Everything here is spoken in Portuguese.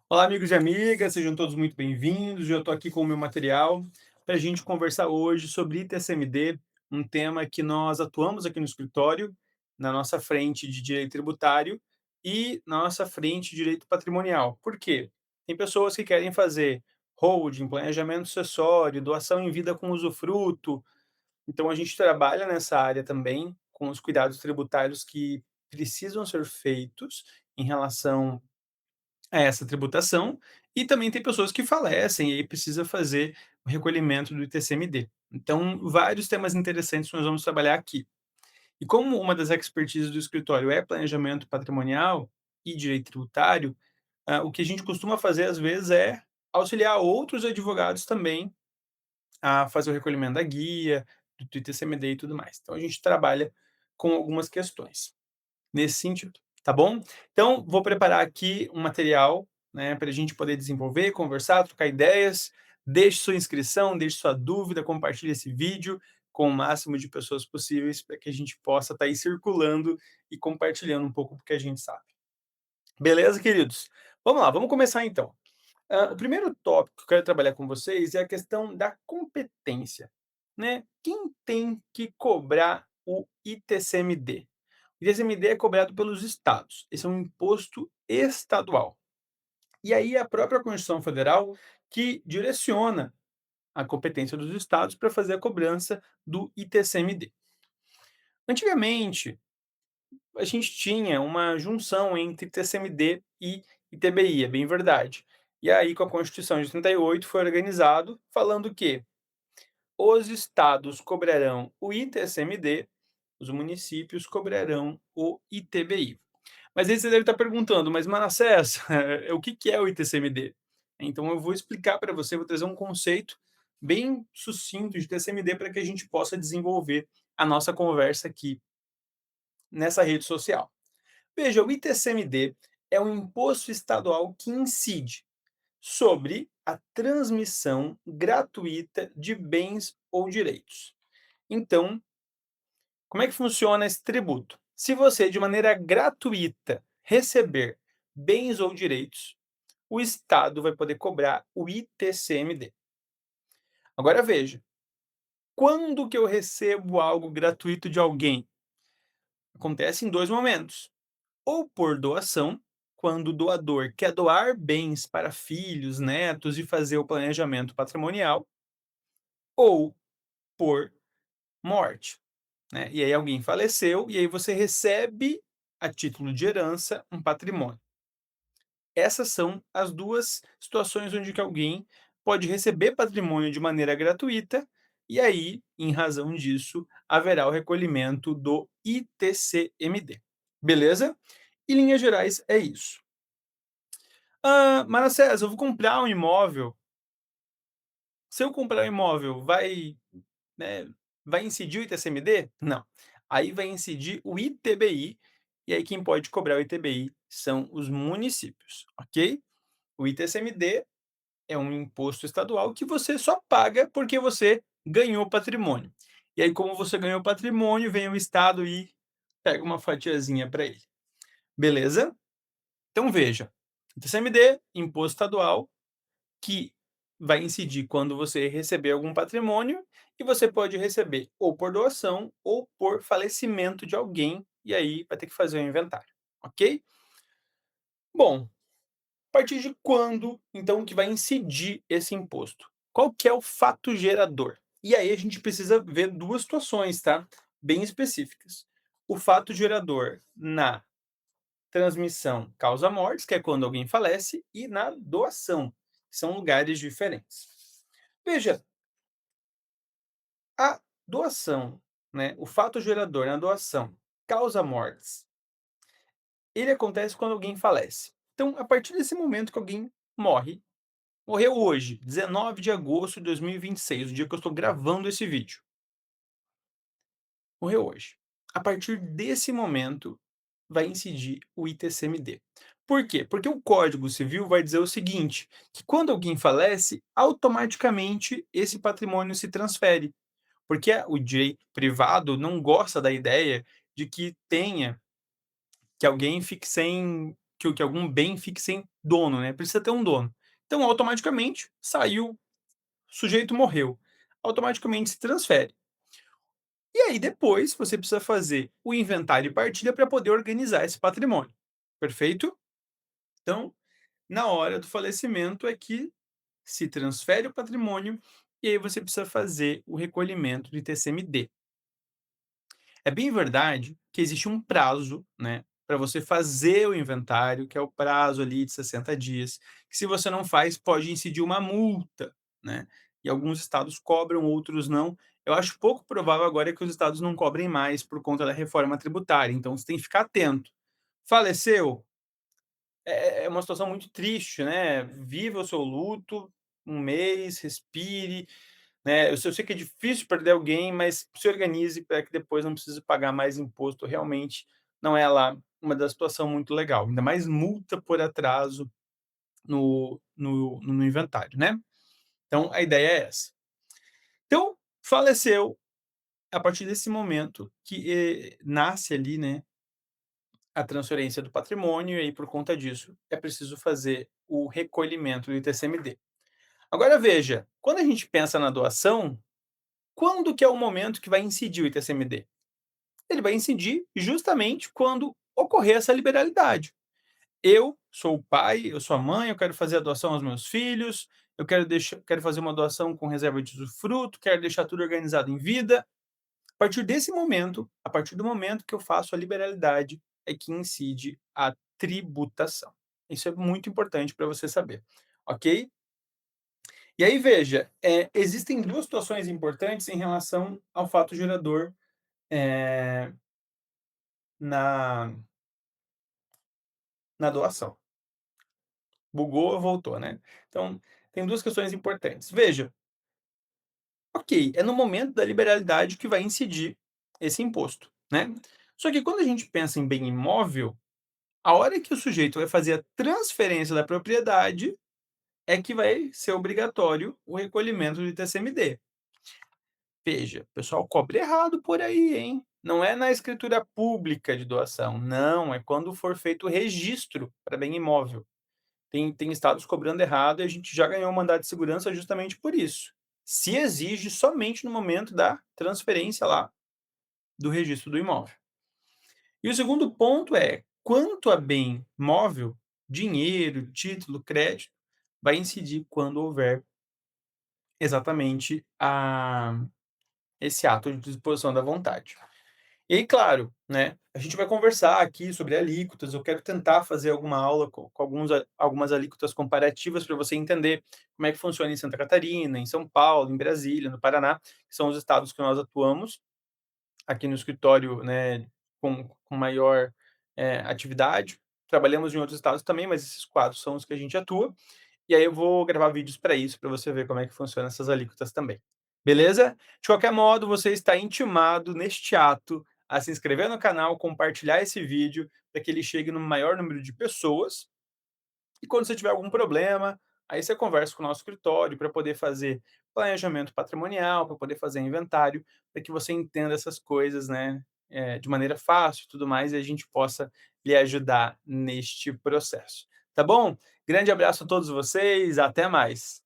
Olá, amigos e amigas, sejam todos muito bem-vindos. Eu estou aqui com o meu material para a gente conversar hoje sobre ITSMD, um tema que nós atuamos aqui no escritório, na nossa frente de direito tributário e na nossa frente de direito patrimonial. Por quê? Tem pessoas que querem fazer holding, planejamento sucessório, doação em vida com usufruto. Então, a gente trabalha nessa área também, com os cuidados tributários que precisam ser feitos em relação essa tributação, e também tem pessoas que falecem e aí precisa fazer o recolhimento do ITCMD. Então, vários temas interessantes nós vamos trabalhar aqui. E como uma das expertises do escritório é planejamento patrimonial e direito tributário, o que a gente costuma fazer às vezes é auxiliar outros advogados também a fazer o recolhimento da guia, do ITCMD e tudo mais. Então a gente trabalha com algumas questões nesse sentido, tá bom? Então, vou preparar aqui um material, né, para a gente poder desenvolver, conversar, trocar ideias. Deixe sua inscrição, deixe sua dúvida, compartilhe esse vídeo com o máximo de pessoas possíveis para que a gente possa estar aí circulando e compartilhando um pouco do que a gente sabe. Beleza, queridos? Vamos lá, vamos começar então. O primeiro tópico que eu quero trabalhar com vocês é a questão da competência, né? Quem tem que cobrar o ITCMD? O ITCMD é cobrado pelos estados. Esse é um imposto estadual. E aí a própria Constituição Federal que direciona a competência dos estados para fazer a cobrança do ITCMD. Antigamente, a gente tinha uma junção entre TCMD e ITBI, é bem verdade. E aí, com a Constituição de 38, foi organizado falando que os estados cobrarão o ITCMD, os municípios cobrarão o ITBI. Mas aí você deve estar perguntando, mas Manassés, o que que é o ITCMD? Então eu vou explicar para você, vou trazer um conceito bem sucinto de TCMD para que a gente possa desenvolver a nossa conversa aqui nessa rede social. Veja, o ITCMD é um imposto estadual que incide sobre a transmissão gratuita de bens ou direitos. Então, como é que funciona esse tributo? Se você, de maneira gratuita, receber bens ou direitos, o Estado vai poder cobrar o ITCMD. Agora veja, quando que eu recebo algo gratuito de alguém? Acontece em dois momentos. Ou por doação, quando o doador quer doar bens para filhos, netos e fazer o planejamento patrimonial, ou por morte, né? E aí alguém faleceu e aí você recebe a título de herança um patrimônio. Essas são as duas situações onde que alguém pode receber patrimônio de maneira gratuita e aí, em razão disso, haverá o recolhimento do ITCMD. Beleza? Em linhas gerais, é isso. Manassés, eu vou comprar um imóvel. Se eu comprar um imóvel, né, vai incidir o ITCMD? Não. Aí vai incidir o ITBI, e aí quem pode cobrar o ITBI são os municípios, ok? O ITCMD é um imposto estadual que você só paga porque você ganhou patrimônio. E aí, como você ganhou patrimônio, vem o Estado e pega uma fatiazinha para ele. Beleza? Então veja, ITCMD, imposto estadual, que vai incidir quando você receber algum patrimônio, e você pode receber ou por doação ou por falecimento de alguém, e aí vai ter que fazer o inventário, ok? Bom, a partir de quando, então, que vai incidir esse imposto? Qual que é o fato gerador? E aí a gente precisa ver duas situações, tá? Bem específicas. O fato gerador na transmissão causa mortes, que é quando alguém falece, e na doação, que são lugares diferentes. Veja, a doação, né, o fato gerador na doação causa mortes, ele acontece quando alguém falece. Então, a partir desse momento que alguém morre, morreu hoje, 19 de agosto de 2026, o dia que eu estou gravando esse vídeo. Morreu hoje. A partir desse momento, vai incidir o ITCMD. Por quê? Porque o Código Civil vai dizer o seguinte, que quando alguém falece, automaticamente esse patrimônio se transfere. Porque o direito privado não gosta da ideia de que alguém fique sem que algum bem fique sem dono, né, precisa ter um dono. Então automaticamente saiu, o sujeito morreu, automaticamente se transfere. E aí depois você precisa fazer o inventário e partilha para poder organizar esse patrimônio, perfeito? Então, na hora do falecimento é que se transfere o patrimônio, e aí você precisa fazer o recolhimento de TCMD. É bem verdade que existe um prazo, né, para você fazer o inventário, que é o prazo ali de 60 dias, que se você não faz pode incidir uma multa, né, e alguns estados cobram, outros não. Eu acho pouco provável agora que os estados não cobrem mais por conta da reforma tributária, então você tem que ficar atento. Faleceu? É uma situação muito triste, né, viva o seu luto, um mês, respire, né, eu sei que é difícil perder alguém, mas se organize para que depois não precise pagar mais imposto, realmente não é lá uma da situação muito legal, ainda mais multa por atraso no inventário, né. Então a ideia é essa. Então, faleceu, a partir desse momento que, nasce ali, né, a transferência do patrimônio e aí por conta disso é preciso fazer o recolhimento do ITCMD. Agora veja, quando a gente pensa na doação, quando que é o momento que vai incidir o ITCMD? Ele vai incidir justamente quando ocorrer essa liberalidade. Eu sou o pai, eu sou a mãe, eu quero fazer a doação aos meus filhos, quero fazer uma doação com reserva de usufruto, quero deixar tudo organizado em vida. A partir desse momento, a partir do momento que eu faço a liberalidade, é que incide a tributação. Isso é muito importante para você saber, ok? E aí veja, existem 2 situações importantes em relação ao fato gerador, eh, na doação. Bugou, voltou, né. Então, tem 2 questões importantes. Veja, ok, é no momento da liberalidade que vai incidir esse imposto, né. Só que quando a gente pensa em bem imóvel, a hora que o sujeito vai fazer a transferência da propriedade, é que vai ser obrigatório o recolhimento do ITCMD. Veja, o pessoal cobra errado por aí, hein. Não é na escritura pública de doação, não, é quando for feito o registro para bem imóvel. Tem estados cobrando errado e a gente já ganhou um mandado de segurança justamente por isso. Se exige somente no momento da transferência lá do registro do imóvel. E o segundo ponto é, quanto a bem móvel, dinheiro, título, crédito, vai incidir quando houver exatamente esse ato de disposição da vontade. E aí, claro, né, a gente vai conversar aqui sobre alíquotas, eu quero tentar fazer alguma aula com algumas alíquotas comparativas para você entender como é que funciona em Santa Catarina, em São Paulo, em Brasília, no Paraná, que são os estados que nós atuamos aqui no escritório, né, com maior, atividade. Trabalhamos em outros estados também, mas esses 4 são os que a gente atua. E aí eu vou gravar vídeos para isso, para você ver como é que funciona essas alíquotas também. Beleza? De qualquer modo, você está intimado neste ato a se inscrever no canal, compartilhar esse vídeo para que ele chegue no maior número de pessoas. E quando você tiver algum problema, aí você conversa com o nosso escritório para poder fazer planejamento patrimonial, para poder fazer inventário, para que você entenda essas coisas, né, de maneira fácil e tudo mais, e a gente possa lhe ajudar neste processo. Tá bom? Grande abraço a todos vocês, até mais.